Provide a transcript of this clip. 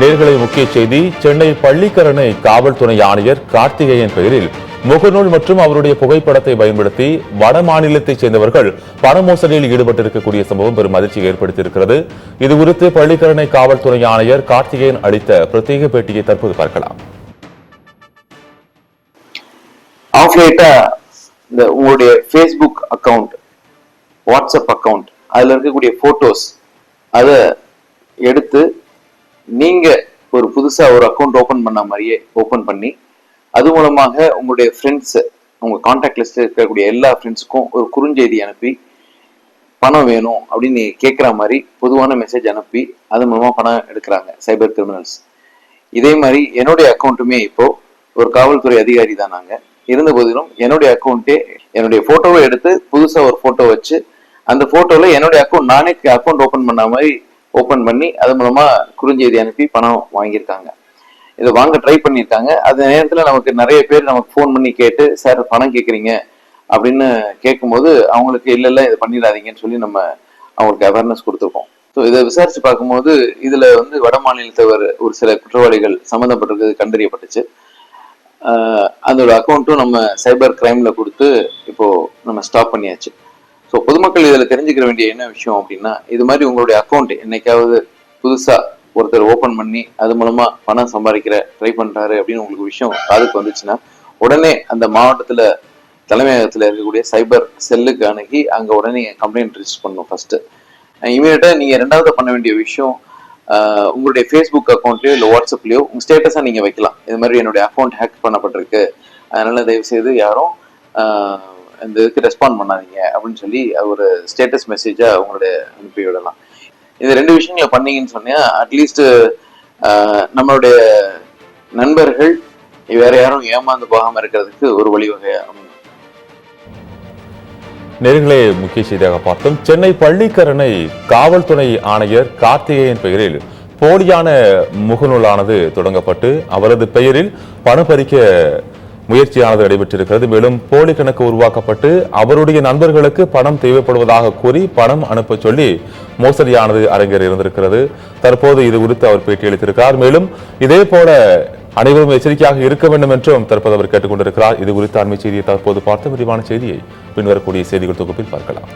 நேர்களை முக்கிய செய்தி. சென்னை பள்ளிக்கரணை காவல்துறை ஆணையர் கார்த்திகேயன் பெயரில் முகநூல் மற்றும் அவருடைய புகைப்படத்தை பயன்படுத்தி வட மாநிலத்தைச் சேர்ந்தவர்கள் பண மோசடியில் ஈடுபட்டிருக்கக்கூடிய சம்பவம் பெரும் அதிர்ச்சியை ஏற்படுத்தியிருக்கிறது. இதுகுறித்து பள்ளிக்கரணை காவல்துறை ஆணையர் கார்த்திகேயன் அளித்த பிரத்யேக பேட்டியை தற்போது பார்க்கலாம். உங்களுடைய ஃபேஸ்புக் அக்கவுண்ட், வாட்ஸ்அப் அக்கவுண்ட், அதுல இருக்கக்கூடிய போட்டோஸ் அதை எடுத்து நீங்க ஒரு புதுசா ஒரு அக்கௌண்ட் ஓபன் பண்ண மாதிரியே ஓபன் பண்ணி அது மூலமாக உங்களுடைய ஃப்ரெண்ட்ஸ், உங்க கான்டாக்ட் லிஸ்ட்ல இருக்கக்கூடிய எல்லா ஃப்ரெண்ட்ஸுக்கும் ஒரு குறுஞ்செய்தி அனுப்பி பணம் வேணும் அப்படின்னு கேட்குற மாதிரி பொதுவான மெசேஜ் அனுப்பி அது மூலமா பணம் எடுக்கிறாங்க சைபர் கிரிமினல்ஸ். இதே மாதிரி என்னுடைய அக்கௌண்ட்டுமே இப்போ ஒரு காவல்துறை அதிகாரி தான் நாங்க இருந்த போதிலும் என்னுடைய அக்கௌண்ட்டே என்னுடைய போட்டோவை எடுத்து புதுசா ஒரு போட்டோ வச்சு அந்த போட்டோல என்னுடைய அக்கௌண்ட் நானே அக்கௌண்ட் ஓபன் பண்ண மாதிரி ஓபன் பண்ணி அது மூலமா குறுஞ்செய்தி அனுப்பி பணம் வாங்கியிருக்காங்க. இதை வாங்க ட்ரை பண்ணியிருக்காங்க. அந்த நேரத்துல நமக்கு நிறைய பேர் நமக்கு ஃபோன் பண்ணி கேட்டு, சார் பணம் கேட்குறீங்க அப்படின்னு கேட்கும்போது அவங்களுக்கு இல்ல இதை பண்ணிடாதீங்கன்னு சொல்லி நம்ம அவங்களுக்கு அவேர்னஸ் கொடுத்துருக்கோம். ஸோ இதை விசாரிச்சு பார்க்கும்போது இதுல வட மாநிலத்தவர் ஒரு சில குற்றவாளிகள் சம்மந்தப்பட்டிருக்கிறது கண்டறியப்பட்டுச்சு. அந்த அக்கௌண்ட்டும் நம்ம சைபர் கிரைம்ல கொடுத்து இப்போ நம்ம ஸ்டாப் பண்ணியாச்சு. ஸோ பொதுமக்கள் இதில் தெரிஞ்சுக்கிற வேண்டிய என்ன விஷயம் அப்படின்னா, இது மாதிரி உங்களுடைய அக்கௌண்ட் என்னைக்காவது புதுசா ஒருத்தர் ஓபன் பண்ணி அது மூலமா பணம் சம்பாதிக்கிற ட்ரை பண்றாரு அப்படின்னு உங்களுக்கு விஷயம் காதுக்கு வந்துச்சுன்னா உடனே அந்த மாவட்டத்துல தலைமையகத்துல இருக்கக்கூடிய சைபர் செல்லுக்கு அணுகி அங்க உடனே கம்ப்ளைண்ட் ரிஜிஸ்டர் பண்ணணும். ஃபர்ஸ்ட் இமீடியட்டா நீங்க ரெண்டாவது பண்ண வேண்டிய விஷயம், உங்களுடைய ஃபேஸ்புக் அக்கௌண்ட்லயோ இல்லை வாட்ஸ்அப்லயோ உங்க ஸ்டேட்டஸா நீங்க வைக்கலாம். இது மாதிரி என்னுடைய அக்கௌண்ட் ஹேக் பண்ணப்பட்டிருக்கு, அதனால தயவு செய்து யாரும் இந்த இதுக்கு ரெஸ்பாண்ட் பண்ணாதீங்க அப்படின்னு சொல்லி ஒரு ஸ்டேட்டஸ் மெசேஜா உங்களுடைய அனுப்பி விடலாம். இந்த ரெண்டு விஷயங்களை பண்ணீங்கன்னு சொன்னா அட்லீஸ்ட் நம்மளுடைய நண்பர்கள் வேற யாரும் ஏமாந்து போகாம இருக்கிறதுக்கு ஒரு வழிவகை அமையும். நேர்களே, முக்கிய செய்தியாக பார்த்தோம். சென்னை பள்ளிக்கரணை காவல்துறை ஆணையர் கார்த்திகேயன் பெயரில் போலியான முகநூலானது தொடங்கப்பட்டு அவரது பெயரில் பணம் பறிக்க முயற்சியானது நடைபெற்றிருக்கிறது. மேலும் போலி கணக்கு உருவாக்கப்பட்டு அவருடைய நண்பர்களுக்கு பணம் தேவைப்படுவதாக கூறி பணம் அனுப்ப சொல்லி மோசடியானது அரங்கேற இருந்திருக்கிறது. தற்போது இது குறித்து அவர் பேட்டியளித்திருக்கிறார். மேலும் இதே போல அனைவரும் எச்சரிக்கையாக இருக்க வேண்டும் என்றும் தற்போது அவர் கேட்டுக் கொண்டிருக்கிறார். இது குறித்த அண்மை செய்தியை தற்போது பார்த்த விரிவான செய்தியை பின்வரக்கூடிய செய்திகள் தொகுப்பில் பார்க்கலாம்.